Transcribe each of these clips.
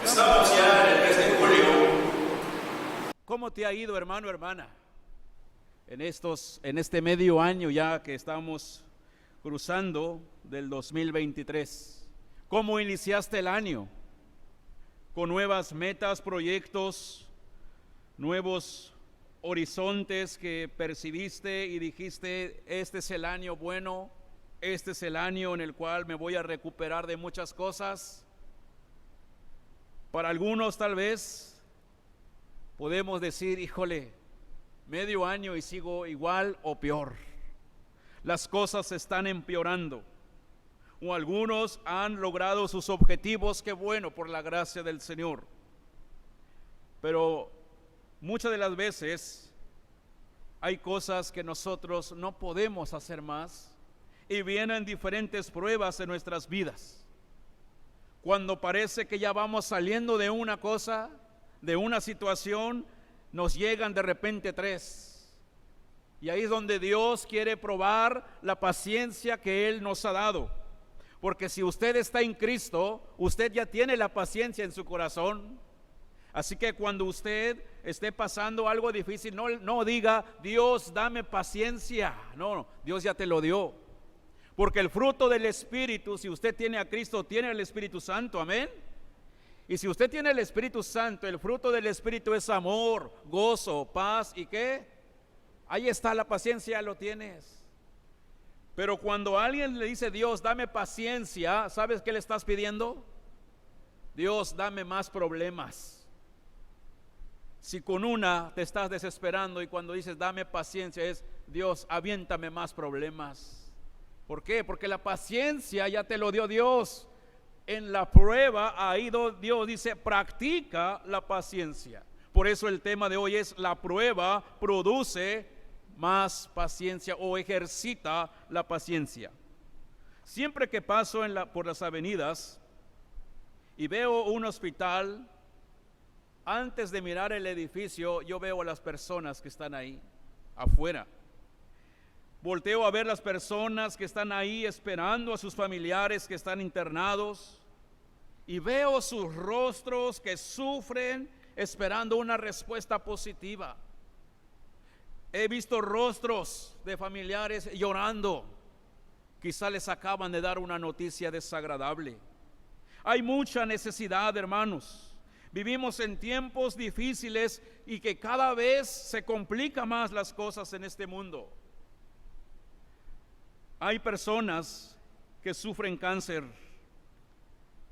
Estamos ya en el mes de julio. ¿Cómo te ha ido, hermano, hermana? En este medio año ya que estamos cruzando del 2023. ¿Cómo iniciaste el año? Con nuevas metas, proyectos, nuevos horizontes que percibiste y dijiste, este es el año bueno, este es el año en el cual me voy a recuperar de muchas cosas. Para algunos tal vez podemos decir, híjole, medio año y sigo igual o peor. Las cosas se están empeorando. O algunos han logrado sus objetivos, qué bueno, por la gracia del Señor. Pero muchas de las veces hay cosas que nosotros no podemos hacer más y vienen diferentes pruebas en nuestras vidas. Cuando parece que ya vamos saliendo de una cosa, de una situación, nos llegan de repente tres. Y ahí es donde Dios quiere probar la paciencia que Él nos ha dado. Porque si usted está en Cristo, usted ya tiene la paciencia en su corazón. Así que cuando usted esté pasando algo difícil, no diga, Dios, dame paciencia. No, Dios ya te lo dio. Porque el fruto del Espíritu, si usted tiene a Cristo, tiene el Espíritu Santo, amén. Y si usted tiene el Espíritu Santo, el fruto del Espíritu es amor, gozo, paz y ¿qué? Ahí está la paciencia, lo tienes. Pero cuando alguien le dice, Dios, dame paciencia, ¿sabes qué le estás pidiendo? Dios, dame más problemas. Si con una te estás desesperando y cuando dices, dame paciencia, es, Dios, aviéntame más problemas. ¿Por qué? Porque la paciencia ya te lo dio Dios. En la prueba, ahí Dios dice, practica la paciencia. Por eso el tema de hoy es, la prueba produce más paciencia o ejercita la paciencia. Siempre que paso por las avenidas y veo un hospital, antes de mirar el edificio, yo veo a las personas que están ahí, afuera. Volteo a ver las personas que están ahí esperando a sus familiares que están internados y veo sus rostros que sufren esperando una respuesta positiva. He visto rostros de familiares llorando, quizá les acaban de dar una noticia desagradable. Hay mucha necesidad, hermanos. Vivimos en tiempos difíciles y que cada vez se complican más las cosas en este mundo. Hay personas que sufren cáncer,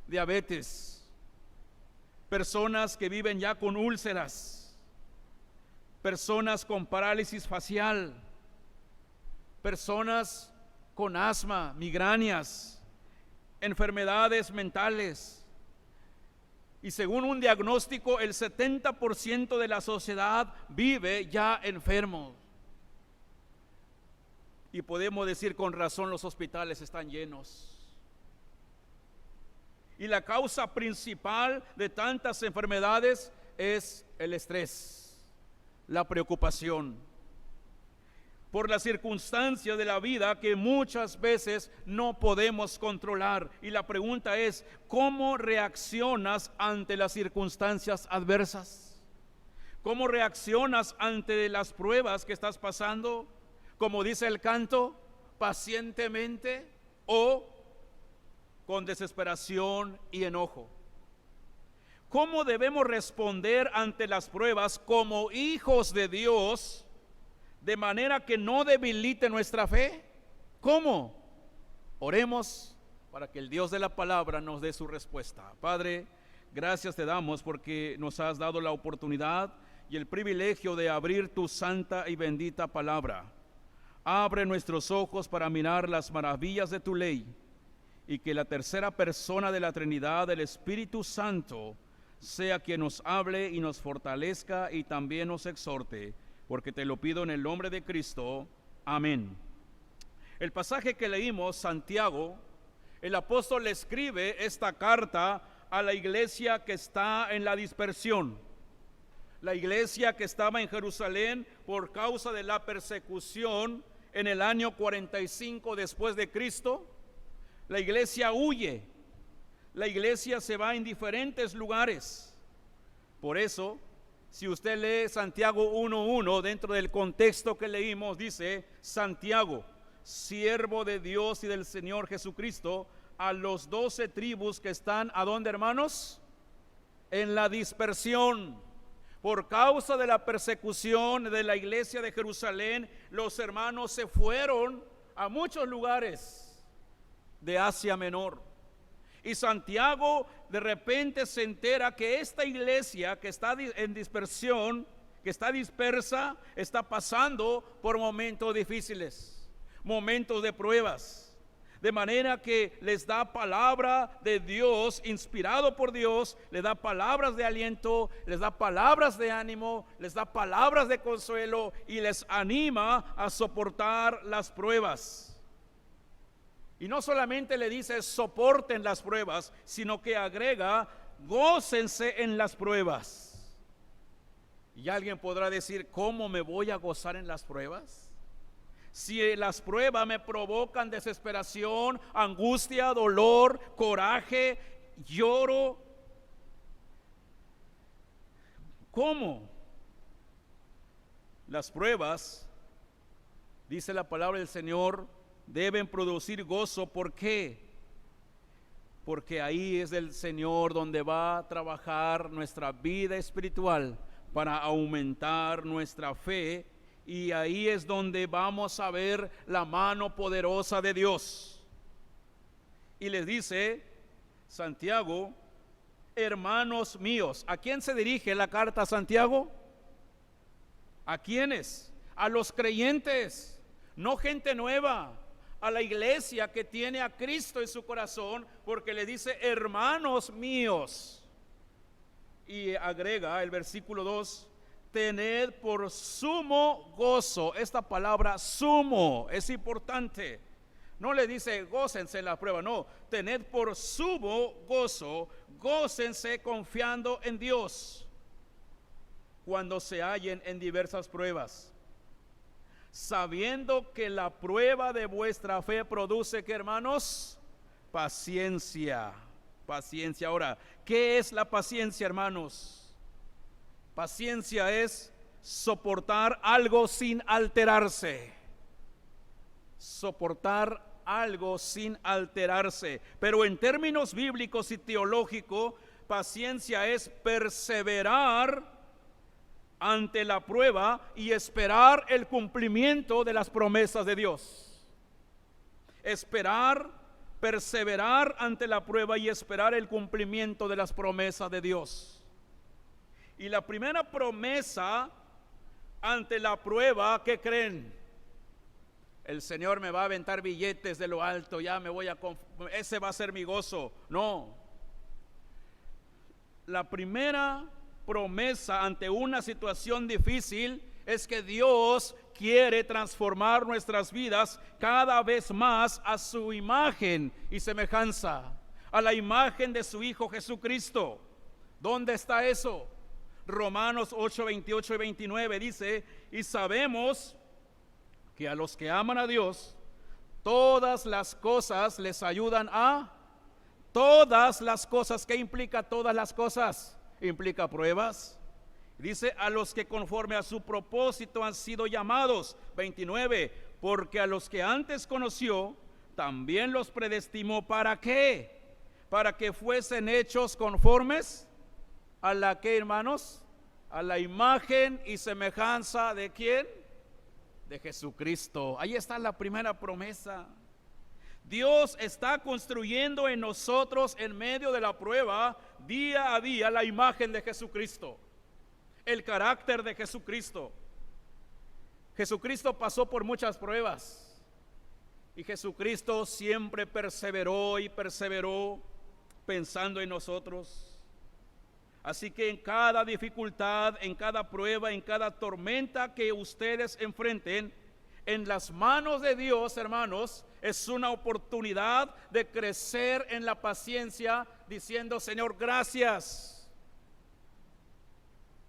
diabetes, personas que viven ya con úlceras, personas con parálisis facial, personas con asma, migrañas, enfermedades mentales. Y según un diagnóstico, el 70% de la sociedad vive ya enfermo. Y podemos decir con razón, los hospitales están llenos. Y la causa principal de tantas enfermedades es el estrés, la preocupación por las circunstancias de la vida que muchas veces no podemos controlar. Y la pregunta es, ¿cómo reaccionas ante las circunstancias adversas? ¿Cómo reaccionas ante las pruebas que estás pasando? Como dice el canto, pacientemente o con desesperación y enojo. ¿Cómo debemos responder ante las pruebas como hijos de Dios de manera que no debilite nuestra fe? ¿Cómo? Oremos para que el Dios de la palabra nos dé su respuesta. Padre, gracias te damos porque nos has dado la oportunidad y el privilegio de abrir tu santa y bendita palabra. Abre nuestros ojos para mirar las maravillas de tu ley y que la tercera persona de la Trinidad, el Espíritu Santo, sea quien nos hable y nos fortalezca y también nos exhorte, porque te lo pido en el nombre de Cristo. Amén. El pasaje que leímos, Santiago, el apóstol le escribe esta carta a la iglesia que está en la dispersión. La iglesia que estaba en Jerusalén por causa de la persecución en el año 45 después de Cristo. La iglesia huye. la iglesia se va en diferentes lugares. Por eso, si usted lee Santiago 1:1, dentro del contexto que leímos, dice: Santiago, siervo de Dios y del Señor Jesucristo, a los 12 tribus que están, ¿a dónde, hermanos? En la dispersión. Por causa de la persecución de la iglesia de Jerusalén, los hermanos se fueron a muchos lugares de Asia Menor. Y Santiago de repente se entera que esta iglesia que está en dispersión, que está dispersa, está pasando por momentos difíciles, momentos de pruebas. De manera que les da palabra de Dios, inspirado por Dios, les da palabras de aliento, les da palabras de ánimo, les da palabras de consuelo y les anima a soportar las pruebas. Y no solamente le dice soporten las pruebas, sino que agrega gócense en las pruebas. Y alguien podrá decir, ¿cómo me voy a gozar en las pruebas? Si las pruebas me provocan desesperación, angustia, dolor, coraje, lloro, ¿cómo? Las pruebas, dice la palabra del Señor, deben producir gozo. ¿Por qué? Porque ahí es el Señor donde va a trabajar nuestra vida espiritual para aumentar nuestra fe. Y ahí es donde vamos a ver la mano poderosa de Dios. Y les dice Santiago, hermanos míos. ¿A quién se dirige la carta a Santiago? ¿A quiénes? A los creyentes, no gente nueva. A la iglesia que tiene a Cristo en su corazón, porque le dice hermanos míos. Y agrega el versículo 2. Tened por sumo gozo. Esta palabra sumo es importante. No le dice gócense en la prueba, no. Tened por sumo gozo, gócense confiando en Dios cuando se hallen en diversas pruebas, sabiendo que la prueba de vuestra fe produce, ¿qué, hermanos? Paciencia. Paciencia. Ahora, ¿qué es la paciencia, hermanos? Paciencia es soportar algo sin alterarse. Soportar algo sin alterarse. Pero en términos bíblicos y teológicos, paciencia es perseverar ante la prueba y esperar el cumplimiento de las promesas de Dios. Esperar, perseverar ante la prueba y esperar el cumplimiento de las promesas de Dios. Y la primera promesa ante la prueba, ¿qué creen? El Señor me va a aventar billetes de lo alto, ya me voy a ese va a ser mi gozo. No. La primera promesa ante una situación difícil es que Dios quiere transformar nuestras vidas cada vez más a su imagen y semejanza, a la imagen de su Hijo Jesucristo. ¿Dónde está eso? Romanos 8, 28 y 29 dice, y sabemos que a los que aman a Dios, todas las cosas les ayudan a, todas las cosas. ¿Qué implica todas las cosas? Implica pruebas. Dice, a los que conforme a su propósito han sido llamados. 29, porque a los que antes conoció, también los predestinó. ¿Para qué? Para que fuesen hechos conformes a la que, hermanos, a la imagen y semejanza de ¿quién? De Jesucristo. Ahí está la primera promesa. Dios está construyendo en nosotros, en medio de la prueba, día a día, la imagen de Jesucristo, el carácter de Jesucristo. Jesucristo pasó por muchas pruebas y Jesucristo siempre perseveró y perseveró pensando en nosotros. Así que en cada dificultad, en cada prueba, en cada tormenta que ustedes enfrenten, en las manos de Dios, hermanos, es una oportunidad de crecer en la paciencia, diciendo, Señor, gracias.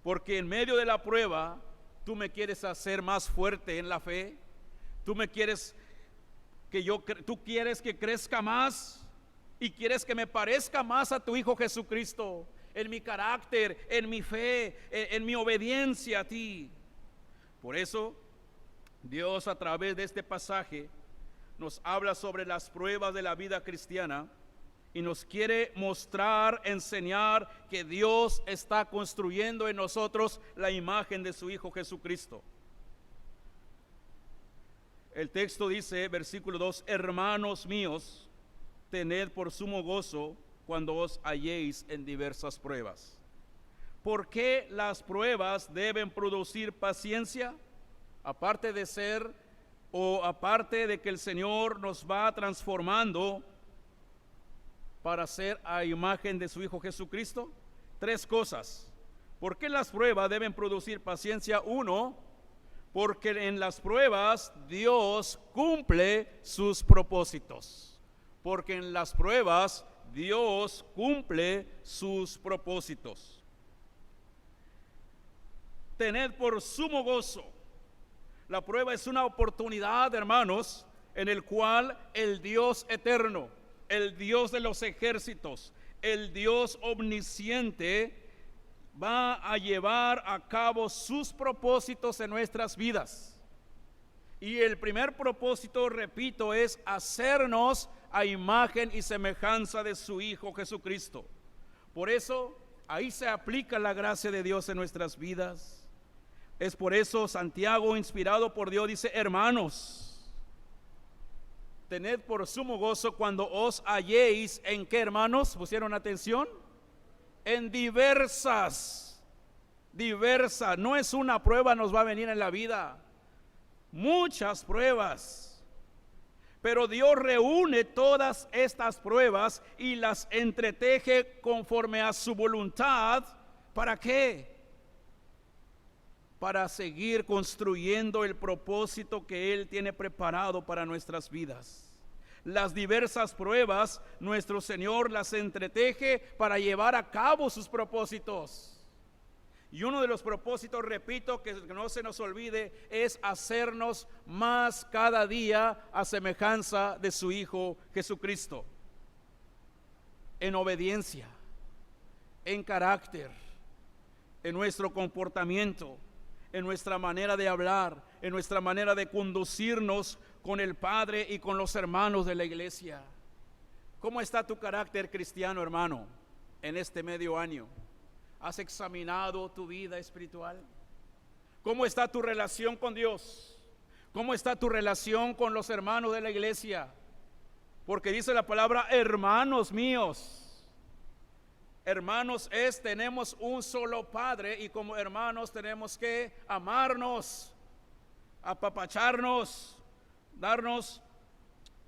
Porque en medio de la prueba, tú me quieres hacer más fuerte en la fe. Tú quieres que crezca más. y quieres que me parezca más a tu Hijo Jesucristo, en mi carácter, en mi fe, en mi obediencia a ti. Por eso, Dios a través de este pasaje nos habla sobre las pruebas de la vida cristiana y nos quiere mostrar, enseñar que Dios está construyendo en nosotros la imagen de su Hijo Jesucristo. El texto dice, versículo 2, hermanos míos, tened por sumo gozo cuando os halléis en diversas pruebas. ¿Por qué las pruebas deben producir paciencia? Aparte de ser o aparte de que el Señor nos va transformando para ser a imagen de su Hijo Jesucristo. Tres cosas. ¿Por qué las pruebas deben producir paciencia? Uno, porque en las pruebas Dios cumple sus propósitos. Porque en las pruebas Dios cumple sus propósitos. Tened por sumo gozo. La prueba es una oportunidad, hermanos, en el cual el Dios eterno, el Dios de los ejércitos, el Dios omnisciente, va a llevar a cabo sus propósitos en nuestras vidas. Y el primer propósito, repito, es hacernos a imagen y semejanza de su Hijo Jesucristo. Por eso, ahí se aplica la gracia de Dios en nuestras vidas. Es por eso Santiago, inspirado por Dios, dice, hermanos, tened por sumo gozo cuando os halléis en qué, hermanos, ¿pusieron atención? En diversas, no es una prueba nos va a venir en la vida, muchas pruebas, pero Dios reúne todas estas pruebas y las entreteje conforme a su voluntad. ¿Para qué? Para seguir construyendo el propósito que Él tiene preparado para nuestras vidas. Las diversas pruebas, nuestro Señor las entreteje para llevar a cabo sus propósitos. Y uno de los propósitos, repito, que no se nos olvide, es hacernos más cada día a semejanza de su Hijo Jesucristo. En obediencia, en carácter, en nuestro comportamiento, en nuestra manera de hablar, en nuestra manera de conducirnos con el Padre y con los hermanos de la iglesia. ¿Cómo está tu carácter cristiano, hermano, en este medio año? ¿Has examinado tu vida espiritual? ¿Cómo está tu relación con Dios? ¿Cómo está tu relación con los hermanos de la iglesia? Porque dice la palabra, hermanos míos. Hermanos tenemos un solo Padre y como hermanos tenemos que amarnos, apapacharnos, darnos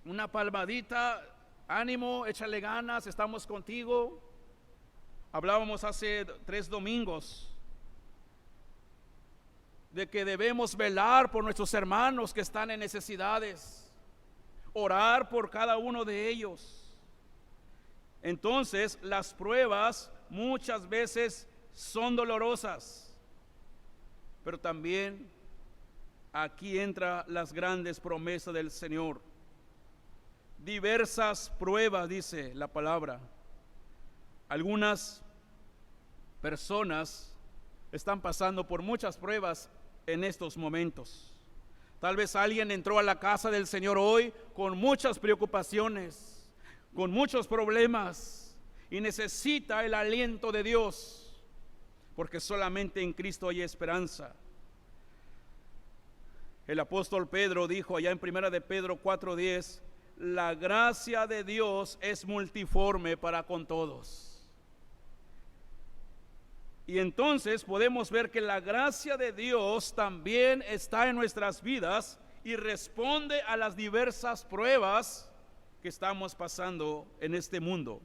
una palmadita, ánimo, échale ganas, estamos contigo. Hablábamos hace 3 domingos de que debemos velar por nuestros hermanos que están en necesidades, orar por cada uno de ellos. Entonces, las pruebas muchas veces son dolorosas, pero también aquí entra las grandes promesas del Señor. Diversas pruebas, dice la palabra. Algunas personas están pasando por muchas pruebas en estos momentos. Tal vez alguien entró a la casa del Señor hoy con muchas preocupaciones, con muchos problemas y necesita el aliento de Dios, porque solamente en Cristo hay esperanza. El apóstol Pedro dijo allá en 1 de Pedro 4:10, la gracia de Dios es multiforme para con todos. Y entonces podemos ver que la gracia de Dios también está en nuestras vidas y responde a las diversas pruebas que estamos pasando en este mundo.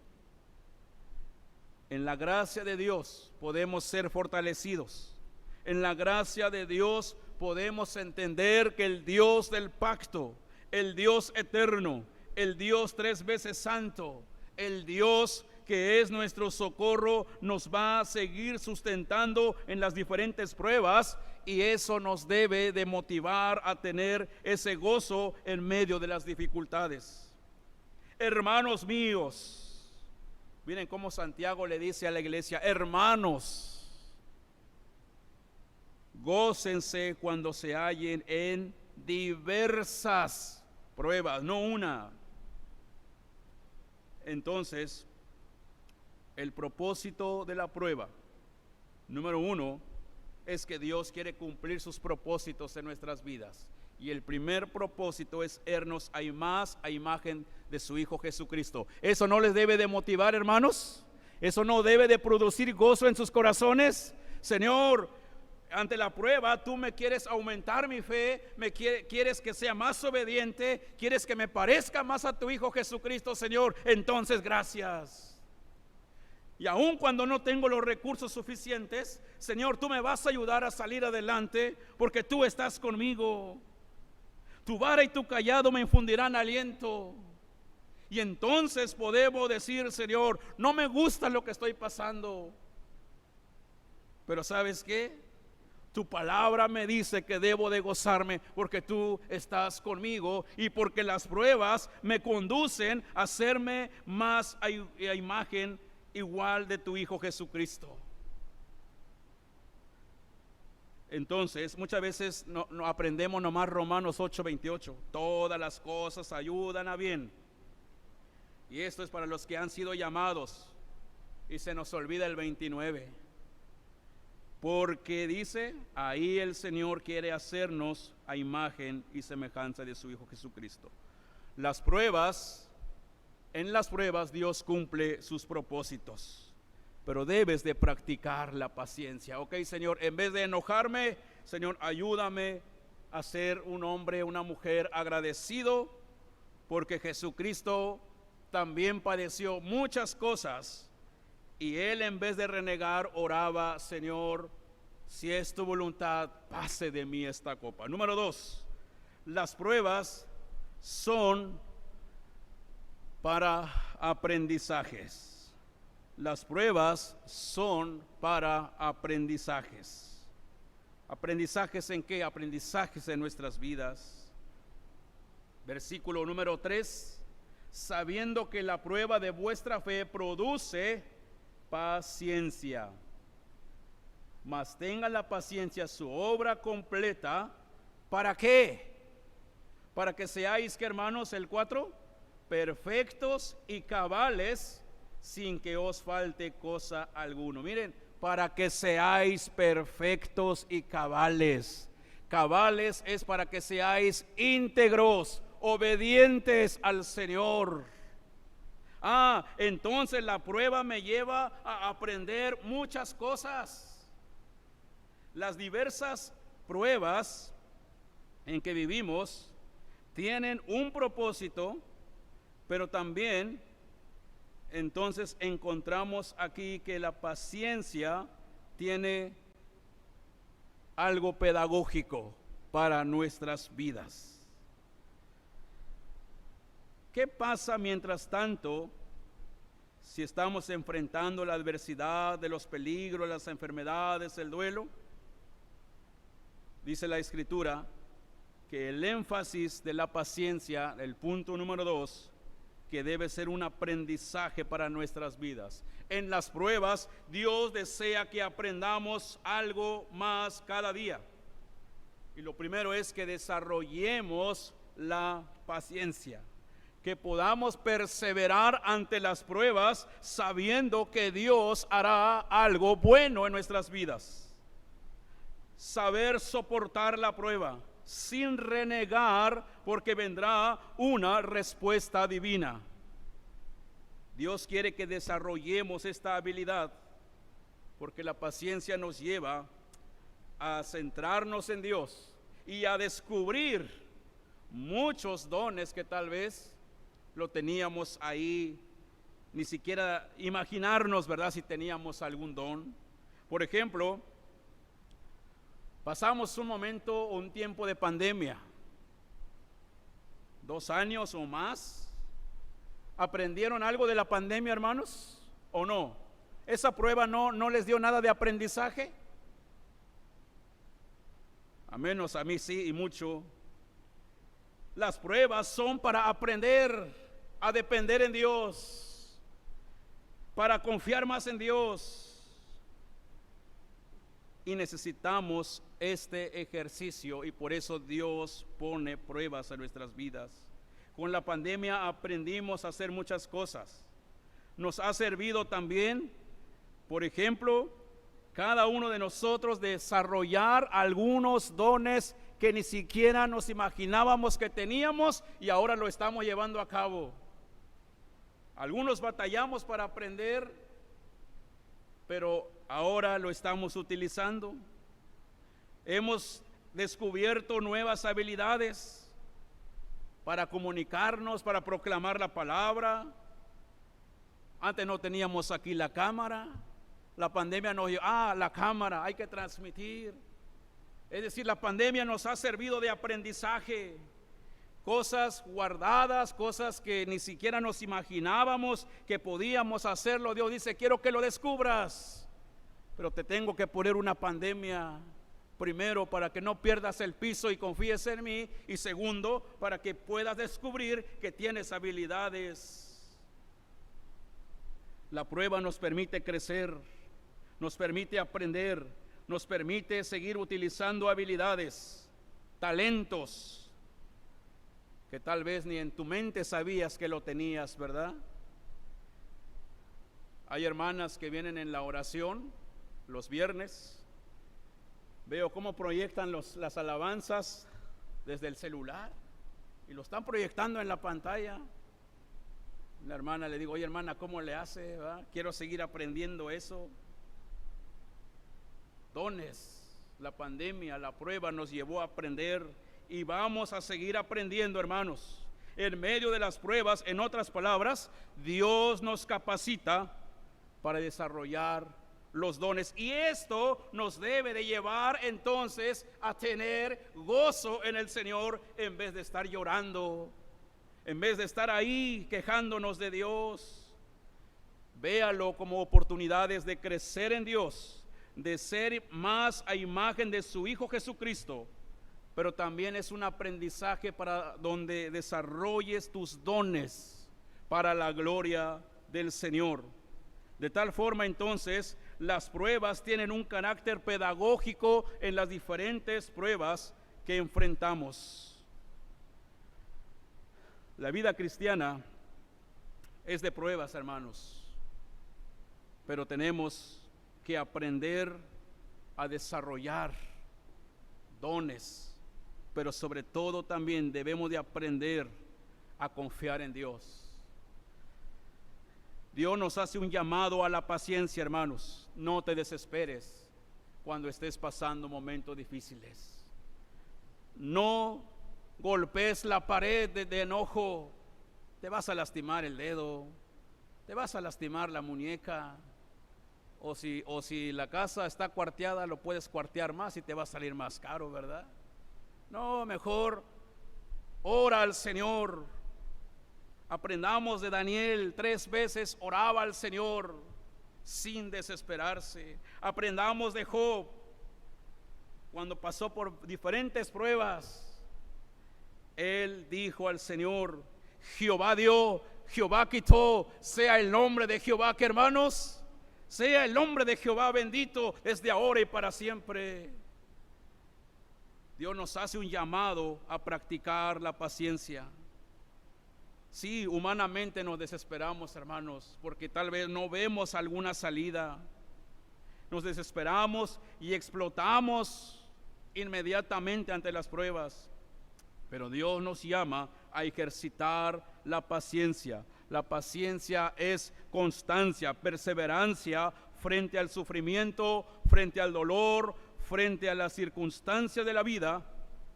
En la gracia de Dios podemos ser fortalecidos. En la gracia de Dios podemos entender que el Dios del pacto, el Dios eterno, el Dios 3 veces santo, el Dios que es nuestro socorro, nos va a seguir sustentando en las diferentes pruebas, y eso nos debe de motivar a tener ese gozo en medio de las dificultades. Hermanos míos, miren cómo Santiago le dice a la iglesia: hermanos, gócense cuando se hallen en diversas pruebas, no una. Entonces, el propósito de la prueba, número uno, es que Dios quiere cumplir sus propósitos en nuestras vidas. Y el primer propósito es irnos a imagen de su Hijo Jesucristo. ¿Eso no les debe de motivar, hermanos? ¿Eso no debe de producir gozo en sus corazones? Señor, ante la prueba, tú me quieres aumentar mi fe, quieres que sea más obediente, quieres que me parezca más a tu Hijo Jesucristo, Señor. Entonces, gracias. Y aun cuando no tengo los recursos suficientes, Señor, tú me vas a ayudar a salir adelante porque tú estás conmigo. Tu vara y tu cayado me infundirán aliento. Y entonces podemos decir: Señor, no me gusta lo que estoy pasando, pero ¿sabes qué? Tu palabra me dice que debo de gozarme porque tú estás conmigo y porque las pruebas me conducen a hacerme más a imagen igual de tu Hijo Jesucristo. Entonces, muchas veces no aprendemos nomás Romanos 8:28. Todas las cosas ayudan a bien. Y esto es para los que han sido llamados. Y se nos olvida el 29. Porque dice, ahí el Señor quiere hacernos a imagen y semejanza de su Hijo Jesucristo. En las pruebas Dios cumple sus propósitos. Pero debes de practicar la paciencia. Ok, Señor, en vez de enojarme, Señor, ayúdame a ser un hombre, una mujer agradecido, porque Jesucristo también padeció muchas cosas. Y Él, en vez de renegar, oraba: Señor, si es tu voluntad, pase de mí esta copa. Número 2, las pruebas son para aprendizajes. Las pruebas son para aprendizajes. ¿Aprendizajes en qué? Aprendizajes en nuestras vidas. Versículo número 3: sabiendo que la prueba de vuestra fe produce paciencia, mas tenga la paciencia su obra completa. ¿Para qué? Para que seáis, ¿qué, hermanos? El 4, perfectos y cabales, sin que os falte cosa alguna. Miren, para que seáis perfectos y cabales. Cabales es para que seáis íntegros, obedientes al Señor. Entonces la prueba me lleva a aprender muchas cosas. Las diversas pruebas en que vivimos tienen un propósito, pero también entonces encontramos aquí que la paciencia tiene algo pedagógico para nuestras vidas. ¿Qué pasa mientras tanto si estamos enfrentando la adversidad de los peligros, las enfermedades, el duelo? Dice la Escritura que el énfasis de la paciencia, el punto número 2, que debe ser un aprendizaje para nuestras vidas. En las pruebas, Dios desea que aprendamos algo más cada día. Y lo primero es que desarrollemos la paciencia, que podamos perseverar ante las pruebas sabiendo que Dios hará algo bueno en nuestras vidas. Saber soportar la prueba sin renegar, porque vendrá una respuesta divina. Dios quiere que desarrollemos esta habilidad, porque la paciencia nos lleva a centrarnos en Dios y a descubrir muchos dones que tal vez lo teníamos ahí, ni siquiera imaginarnos, ¿verdad?, si teníamos algún don. Por ejemplo, pasamos un tiempo de pandemia, 2 años o más. ¿Aprendieron algo de la pandemia, hermanos? ¿O no? ¿Esa prueba no les dio nada de aprendizaje? A menos a mí sí, y mucho. Las pruebas son para aprender a depender en Dios, para confiar más en Dios. Y necesitamos este ejercicio, y por eso Dios pone pruebas a nuestras vidas. Con la pandemia aprendimos a hacer muchas cosas. Nos ha servido también, por ejemplo, cada uno de nosotros desarrollar algunos dones que ni siquiera nos imaginábamos que teníamos y ahora lo estamos llevando a cabo. Algunos batallamos para aprender, pero ahora lo estamos utilizando. Hemos descubierto nuevas habilidades para comunicarnos, para proclamar la palabra. Antes no teníamos aquí la cámara. La pandemia nos dio, la cámara, hay que transmitir. Es decir, la pandemia nos ha servido de aprendizaje. Cosas guardadas, cosas que ni siquiera nos imaginábamos que podíamos hacerlo. Dios dice, quiero que lo descubras, pero te tengo que poner una pandemia. Primero, para que no pierdas el piso y confíes en mí. Y segundo, para que puedas descubrir que tienes habilidades. La prueba nos permite crecer, nos permite aprender, nos permite seguir utilizando habilidades, talentos, que tal vez ni en tu mente sabías que lo tenías, ¿verdad? Hay hermanas que vienen en la oración los viernes. Veo cómo proyectan las alabanzas desde el celular y lo están proyectando en la pantalla. La hermana le digo, oye hermana, ¿cómo le hace? ¿verdad? Quiero seguir aprendiendo eso. Dones, la pandemia, la prueba nos llevó a aprender y vamos a seguir aprendiendo, hermanos. En medio de las pruebas, en otras palabras, Dios nos capacita para desarrollar los dones, y esto nos debe de llevar entonces a tener gozo en el Señor en vez de estar llorando, en vez de estar ahí quejándonos de Dios. Véalo como oportunidades de crecer en Dios, de ser más a imagen de su Hijo Jesucristo, pero también es un aprendizaje para donde desarrolles tus dones para la gloria del Señor. De tal forma entonces las pruebas tienen un carácter pedagógico en las diferentes pruebas que enfrentamos. La vida cristiana es de pruebas, hermanos, pero tenemos que aprender a desarrollar dones, pero sobre todo también debemos de aprender a confiar en Dios. Dios nos hace un llamado a la paciencia, hermanos. No te desesperes cuando estés pasando momentos difíciles. No golpees la pared de enojo. Te vas a lastimar el dedo, te vas a lastimar la muñeca. O si la casa está cuarteada, lo puedes cuartear más y te va a salir más caro, ¿verdad? No, mejor ora al Señor. Aprendamos de Daniel, 3 veces oraba al Señor sin desesperarse. Aprendamos de Job, cuando pasó por diferentes pruebas, él dijo al Señor, Jehová dio, Jehová quitó, sea el nombre de Jehová, que hermanos, sea el nombre de Jehová bendito desde ahora y para siempre. Dios nos hace un llamado a practicar la paciencia. Sí, humanamente nos desesperamos, hermanos, porque tal vez no vemos alguna salida. Nos desesperamos y explotamos inmediatamente ante las pruebas. Pero Dios nos llama a ejercitar la paciencia. La paciencia es constancia, perseverancia frente al sufrimiento, frente al dolor, frente a las circunstancias de la vida,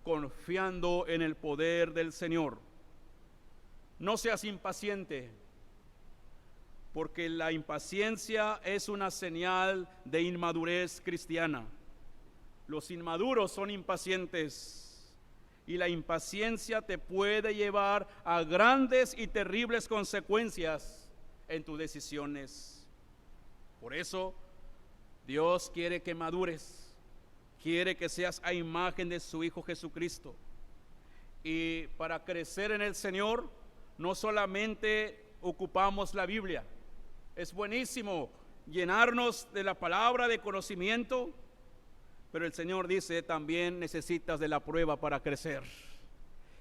confiando en el poder del Señor. No seas impaciente, porque la impaciencia es una señal de inmadurez cristiana. Los inmaduros son impacientes y la impaciencia te puede llevar a grandes y terribles consecuencias en tus decisiones. Por eso, Dios quiere que madures, quiere que seas a imagen de su Hijo Jesucristo. Y para crecer en el Señor, no solamente ocupamos la Biblia. Es buenísimo llenarnos de la palabra, de conocimiento, pero el Señor dice, también necesitas de la prueba para crecer.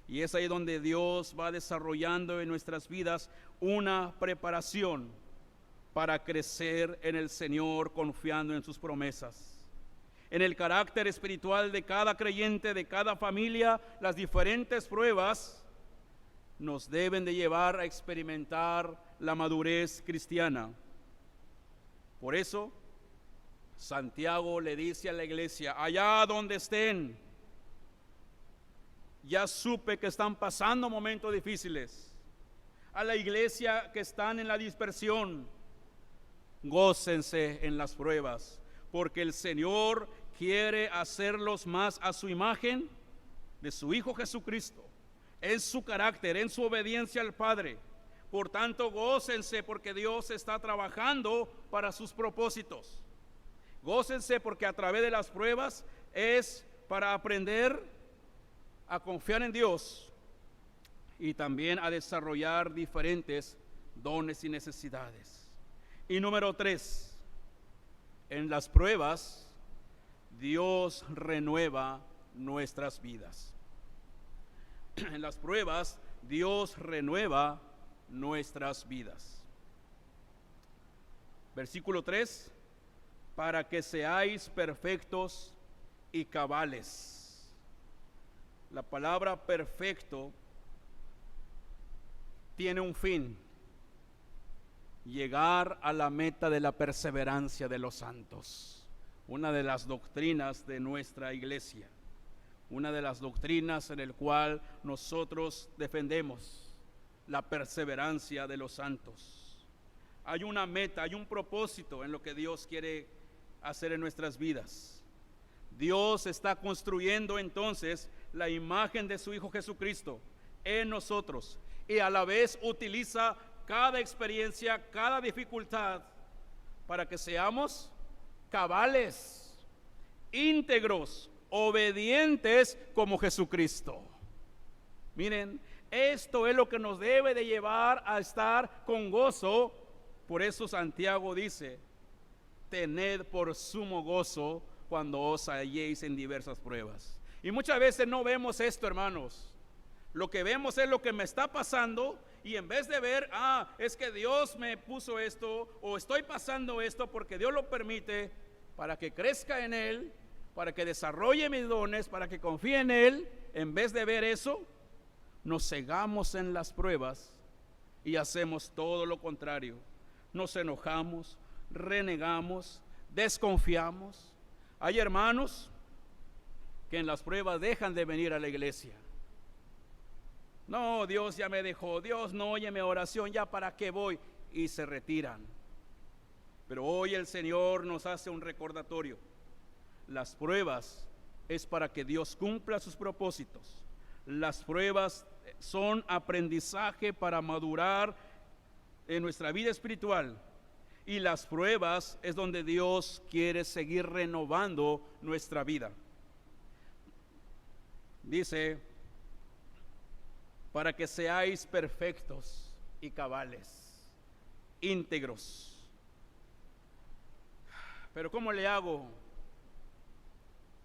Y es ahí donde Dios va desarrollando en nuestras vidas una preparación para crecer en el Señor, confiando en sus promesas. En el carácter espiritual de cada creyente, de cada familia, las diferentes pruebas nos deben de llevar a experimentar la madurez cristiana. Por eso, Santiago le dice a la iglesia, allá donde estén, ya supe que están pasando momentos difíciles. A la iglesia que están en la dispersión, gócense en las pruebas, porque el Señor quiere hacerlos más a su imagen de su Hijo Jesucristo, en su carácter, en su obediencia al Padre. Por tanto, gócense porque Dios está trabajando para sus propósitos. Gócense porque a través de las pruebas es para aprender a confiar en Dios y también a desarrollar diferentes dones y necesidades. Y número 3, en las pruebas Dios renueva nuestras vidas. En las pruebas Dios renueva nuestras vidas. Versículo 3, para que seáis perfectos y cabales. La palabra perfecto tiene un fin: llegar a la meta de la perseverancia de los santos. Una de las doctrinas de nuestra iglesia, una de las doctrinas en el cual nosotros defendemos la perseverancia de los santos. Hay una meta, hay un propósito en lo que Dios quiere hacer en nuestras vidas. Dios está construyendo entonces la imagen de su Hijo Jesucristo en nosotros y a la vez utiliza cada experiencia, cada dificultad para que seamos cabales, íntegros, obedientes como Jesucristo. Miren, esto es lo que nos debe de llevar a estar con gozo. Por eso Santiago dice, tened por sumo gozo cuando os halléis en diversas pruebas. Y muchas veces no vemos esto, hermanos. Lo que vemos es lo que me está pasando, y en vez de ver, es que Dios me puso esto, o estoy pasando esto porque Dios lo permite para que crezca en Él, para que desarrolle mis dones, para que confíe en Él. En vez de ver eso, nos cegamos en las pruebas y hacemos todo lo contrario. Nos enojamos, renegamos, desconfiamos. Hay hermanos que en las pruebas dejan de venir a la iglesia. No, Dios ya me dejó, Dios no oye mi oración, ya para qué voy, y se retiran. Pero hoy el Señor nos hace un recordatorio. Las pruebas es para que Dios cumpla sus propósitos. Las pruebas son aprendizaje para madurar en nuestra vida espiritual. Y las pruebas es donde Dios quiere seguir renovando nuestra vida. Dice, para que seáis perfectos y cabales, íntegros. Pero ¿cómo le hago?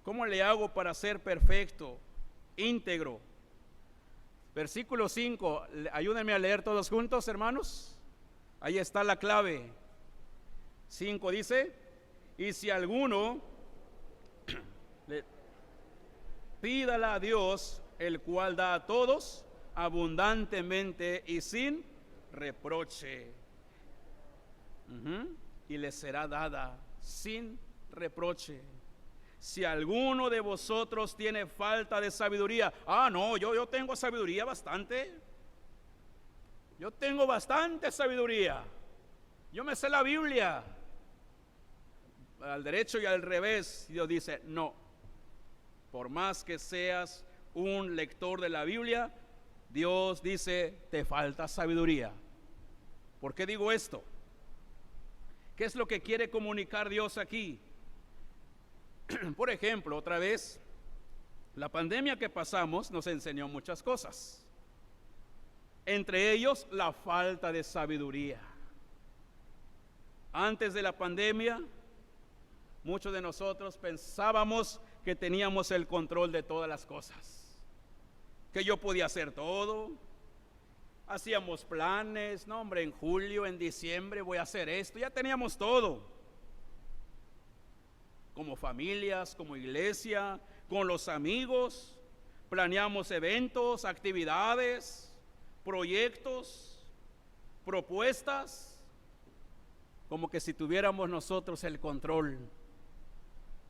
¿Cómo le hago para ser perfecto, íntegro? Versículo 5, ayúdenme a leer todos juntos, hermanos. Ahí está la clave. 5 dice, y si alguno pídala a Dios, el cual da a todos abundantemente y sin reproche, y le será dada sin reproche. Si alguno de vosotros tiene falta de sabiduría, no, yo tengo sabiduría bastante. Yo tengo bastante sabiduría. Yo me sé la Biblia. Al derecho y al revés, Dios dice, no. Por más que seas un lector de la Biblia, Dios dice, te falta sabiduría. ¿Por qué digo esto? ¿Qué es lo que quiere comunicar Dios aquí? Por ejemplo, otra vez, la pandemia que pasamos nos enseñó muchas cosas. Entre ellos, la falta de sabiduría. Antes de la pandemia, muchos de nosotros pensábamos que teníamos el control de todas las cosas, que yo podía hacer todo. Hacíamos planes, no hombre, en julio, en diciembre voy a hacer esto, ya teníamos todo. Como familias, como iglesia, con los amigos, planeamos eventos, actividades, proyectos, propuestas, como que si tuviéramos nosotros el control.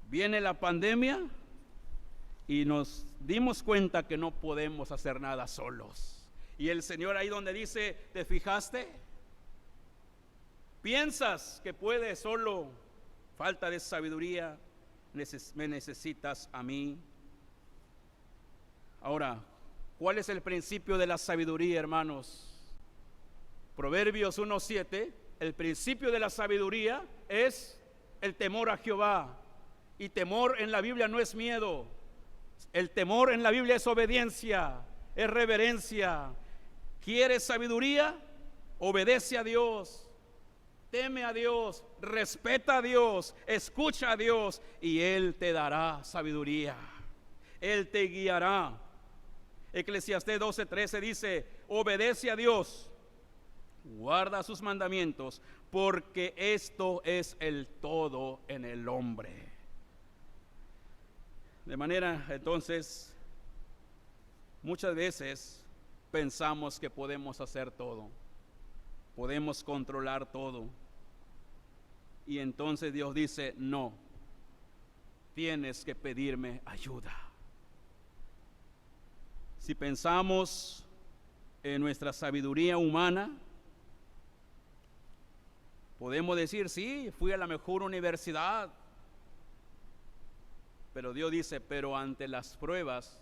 Viene la pandemia y nos dimos cuenta que no podemos hacer nada solos. Y el Señor ahí donde dice, ¿te fijaste? ¿Piensas que puedes solo? Falta de sabiduría, me necesitas a mí. Ahora, ¿cuál es el principio de la sabiduría, hermanos? Proverbios 1:7, el principio de la sabiduría es el temor a Jehová. Y temor en la Biblia no es miedo. El temor en la Biblia es obediencia, es reverencia. ¿Quieres sabiduría? Obedece a Dios, teme a Dios, respeta a Dios, escucha a Dios y Él te dará sabiduría. Él te guiará. Eclesiastés 12:13 dice, obedece a Dios, guarda sus mandamientos, porque esto es el todo en el hombre. De manera, entonces, muchas veces pensamos que podemos hacer todo, podemos controlar todo. Y entonces Dios dice, no, tienes que pedirme ayuda. Si pensamos en nuestra sabiduría humana, podemos decir, sí, fui a la mejor universidad. Pero Dios dice, pero ante las pruebas,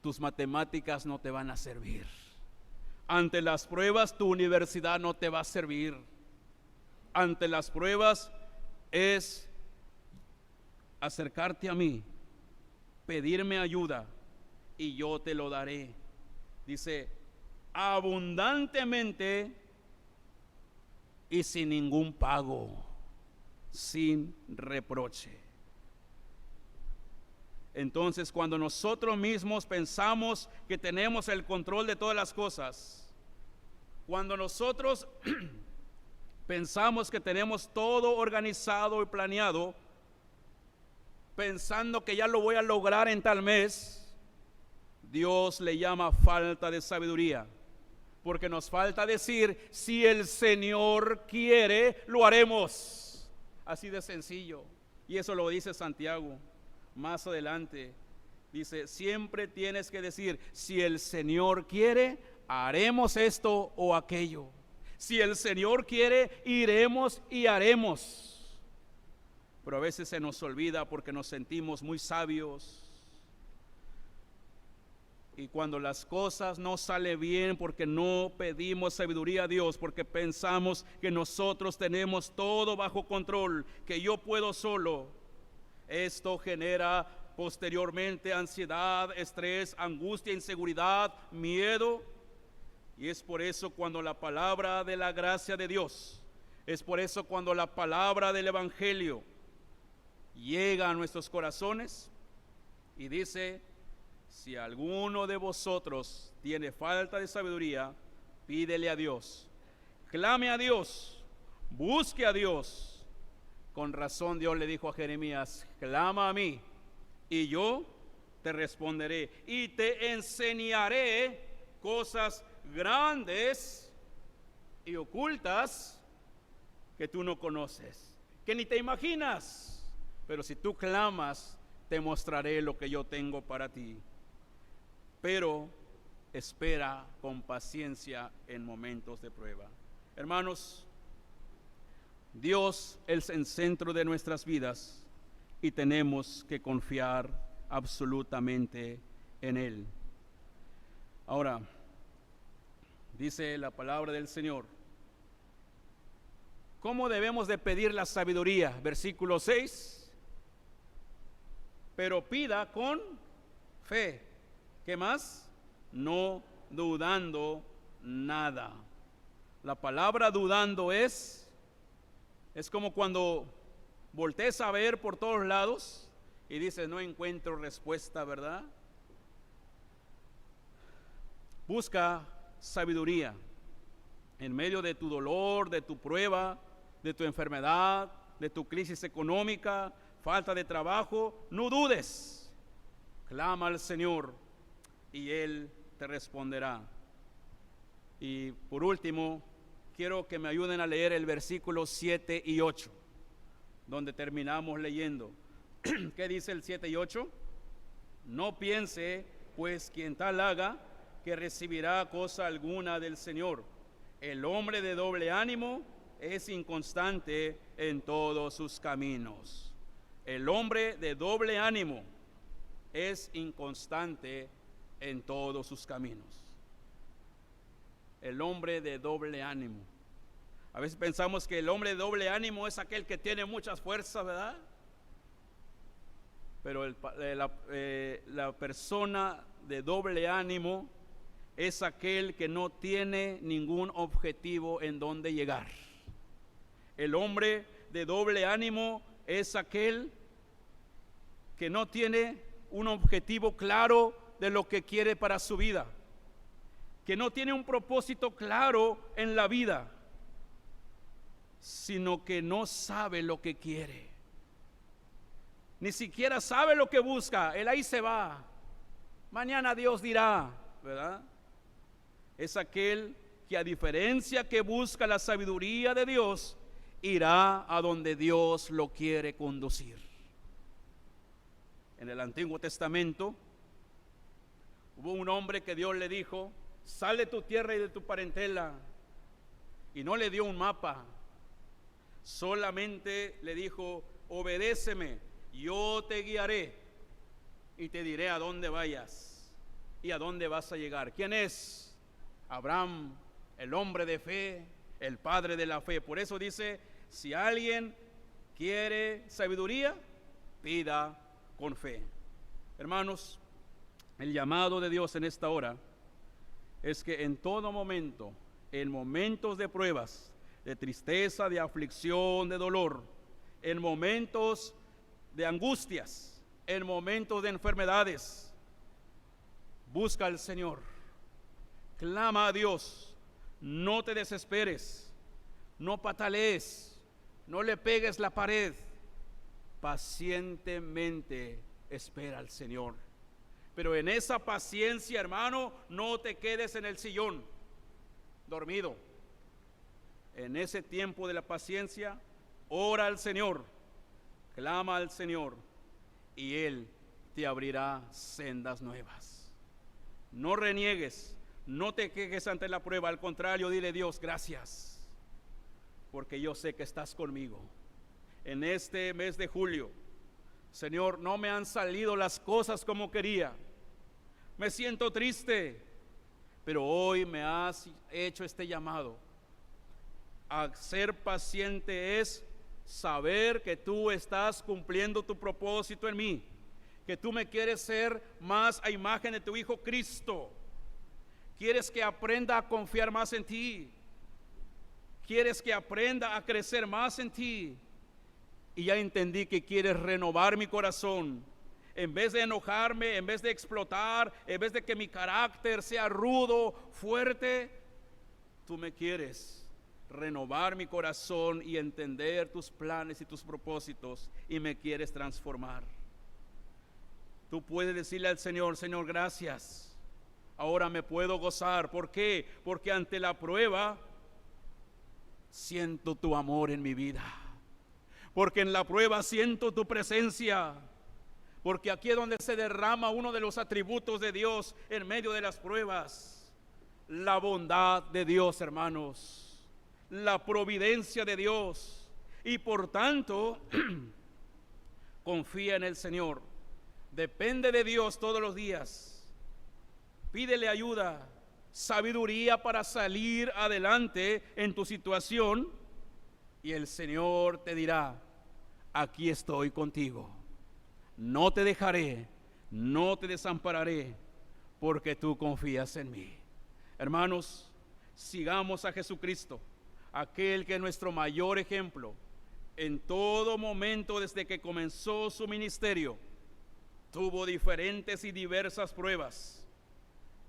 tus matemáticas no te van a servir. Ante las pruebas, tu universidad no te va a servir. Ante las pruebas es acercarte a mí, pedirme ayuda y yo te lo daré. Dice, abundantemente y sin ningún pago, sin reproche. Entonces, cuando nosotros mismos pensamos que tenemos el control de todas las cosas, cuando nosotros pensamos que tenemos todo organizado y planeado, pensando que ya lo voy a lograr en tal mes, Dios le llama falta de sabiduría, porque nos falta decir, si el Señor quiere, lo haremos. Así de sencillo. Y eso lo dice Santiago. Más adelante dice, siempre tienes que decir, si el Señor quiere, haremos esto o aquello. Si el Señor quiere, iremos y haremos. Pero a veces se nos olvida porque nos sentimos muy sabios. Y cuando las cosas no salen bien porque no pedimos sabiduría a Dios, porque pensamos que nosotros tenemos todo bajo control, que yo puedo solo, esto genera posteriormente ansiedad, estrés, angustia, inseguridad, miedo. Y es por eso cuando la palabra de la gracia de Dios, es por eso cuando la palabra del Evangelio llega a nuestros corazones y dice, si alguno de vosotros tiene falta de sabiduría, pídele a Dios, clame a Dios, busque a Dios. Con razón Dios le dijo a Jeremías, clama a mí y yo te responderé y te enseñaré cosas grandes y ocultas que tú no conoces, que ni te imaginas. Pero si tú clamas, te mostraré lo que yo tengo para ti. Pero espera con paciencia en momentos de prueba. Hermanos, Dios es el centro de nuestras vidas y tenemos que confiar absolutamente en Él. Ahora, dice la palabra del Señor, ¿cómo debemos de pedir la sabiduría? Versículo 6, pero pida con fe. ¿Qué más? No dudando nada. La palabra dudando es como cuando voltees a ver por todos lados y dices, no encuentro respuesta, ¿verdad? Busca sabiduría en medio de tu dolor, de tu prueba, de tu enfermedad, de tu crisis económica, falta de trabajo. No dudes, clama al Señor y Él te responderá. Y por último, quiero que me ayuden a leer el versículo 7 y 8, donde terminamos leyendo. ¿Qué dice el 7 y 8? No piense, pues, quien tal haga, que recibirá cosa alguna del Señor. El hombre de doble ánimo es inconstante en todos sus caminos. El hombre de doble ánimo es inconstante en todos sus caminos. El hombre de doble ánimo. A veces pensamos que el hombre de doble ánimo es aquel que tiene muchas fuerzas, ¿verdad? Pero la persona de doble ánimo es aquel que no tiene ningún objetivo en donde llegar. El hombre de doble ánimo es aquel que no tiene un objetivo claro de lo que quiere para su vida, que no tiene un propósito claro en la vida, sino que no sabe lo que quiere. Ni siquiera sabe lo que busca. Él ahí se va. Mañana Dios dirá, ¿verdad? Es aquel que, a diferencia que busca la sabiduría de Dios, irá a donde Dios lo quiere conducir. En el Antiguo Testamento hubo un hombre que Dios le dijo, sal de tu tierra y de tu parentela, y no le dio un mapa, solamente le dijo, obedéceme, yo te guiaré y te diré a dónde vayas y a dónde vas a llegar. ¿Quién es? Abraham, el hombre de fe, el padre de la fe. Por eso dice, si alguien quiere sabiduría, pida con fe. Hermanos, el llamado de Dios en esta hora es que en todo momento, en momentos de pruebas, de tristeza, de aflicción, de dolor, en momentos de angustias, en momentos de enfermedades, busca al Señor, clama a Dios, no te desesperes, no patalees, no le pegues la pared, pacientemente espera al Señor. Pero en esa paciencia, hermano, no te quedes en el sillón dormido. En ese tiempo de la paciencia, ora al Señor, clama al Señor y Él te abrirá sendas nuevas. No reniegues, no te quejes ante la prueba, al contrario, dile Dios, gracias, porque yo sé que estás conmigo. En este mes de julio, Señor, no me han salido las cosas como quería. Me siento triste, pero hoy me has hecho este llamado. A ser paciente es saber que tú estás cumpliendo tu propósito en mí, que tú me quieres ser más a imagen de tu Hijo Cristo. Quieres que aprenda a confiar más en ti. Quieres que aprenda a crecer más en ti. Y ya entendí que quieres renovar mi corazón. En vez de enojarme, en vez de explotar, en vez de que mi carácter sea rudo, fuerte, tú me quieres renovar mi corazón y entender tus planes y tus propósitos, y me quieres transformar. Tú puedes decirle al Señor, Señor, gracias. Ahora me puedo gozar. ¿Por qué? Porque ante la prueba siento tu amor en mi vida. Porque en la prueba siento tu presencia. Porque aquí es donde se derrama uno de los atributos de Dios en medio de las pruebas. La bondad de Dios, hermanos. La providencia de Dios. Y por tanto, confía en el Señor. Depende de Dios todos los días. Pídele ayuda, sabiduría para salir adelante en tu situación. Y el Señor te dirá, aquí estoy contigo. No te dejaré, no te desampararé, porque tú confías en mí. Hermanos, sigamos a Jesucristo, aquel que es nuestro mayor ejemplo. En todo momento desde que comenzó su ministerio, tuvo diferentes y diversas pruebas,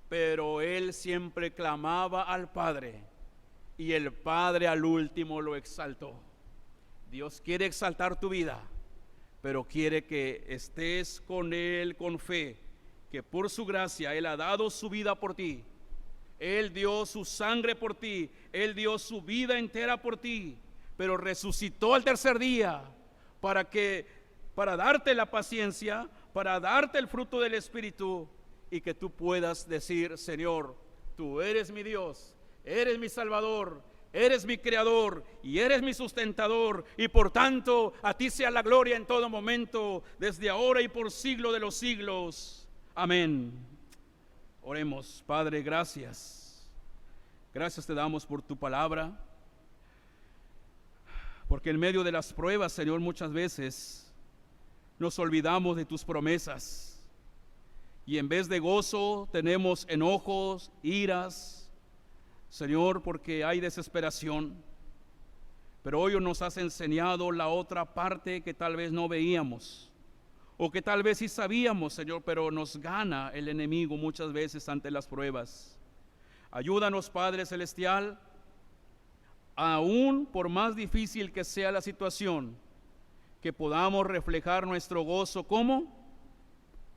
pero él siempre clamaba al Padre y el Padre al último lo exaltó. Dios quiere exaltar tu vida, pero quiere que estés con Él con fe, que por su gracia Él ha dado su vida por ti. Él dio su sangre por ti, Él dio su vida entera por ti, pero resucitó al tercer día para darte la paciencia, para darte el fruto del Espíritu y que tú puedas decir: Señor, tú eres mi Dios, eres mi Salvador, eres mi Creador y eres mi sustentador, y por tanto a ti sea la gloria en todo momento, desde ahora y por siglo de los siglos. Amén. Oremos. Padre, gracias. Gracias te damos por tu palabra, porque en medio de las pruebas, Señor, muchas veces nos olvidamos de tus promesas y en vez de gozo tenemos enojos, iras, Señor, porque hay desesperación. Pero hoy nos has enseñado la otra parte que tal vez no veíamos, o que tal vez sí sabíamos, Señor, pero nos gana el enemigo muchas veces ante las pruebas. Ayúdanos, Padre Celestial, aún por más difícil que sea la situación, que podamos reflejar nuestro gozo. ¿Cómo?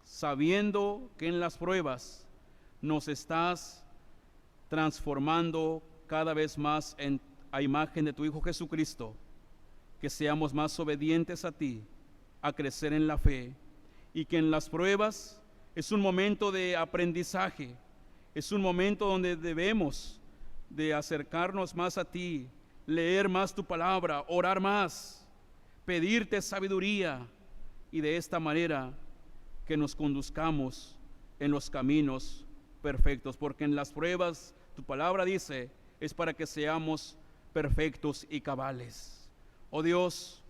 Sabiendo que en las pruebas nos estás transformando cada vez más a imagen de tu Hijo Jesucristo, que seamos más obedientes a ti, a crecer en la fe, y que en las pruebas es un momento de aprendizaje, es un momento donde debemos de acercarnos más a ti, leer más tu palabra, orar más, pedirte sabiduría, y de esta manera que nos conduzcamos en los caminos perfectos, porque en las pruebas, tu palabra dice, es para que seamos perfectos y cabales. Oh Dios,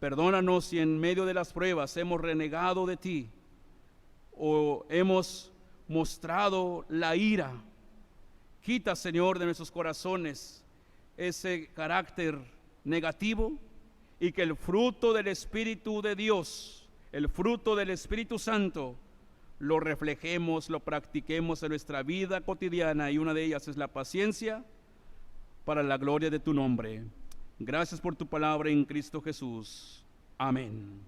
perdónanos si en medio de las pruebas hemos renegado de ti o hemos mostrado la ira. Quita, Señor, de nuestros corazones ese carácter negativo, y que el fruto del Espíritu de Dios, el fruto del Espíritu Santo, lo reflejemos, lo practiquemos en nuestra vida cotidiana, y una de ellas es la paciencia, para la gloria de tu nombre. Gracias por tu palabra en Cristo Jesús. Amén.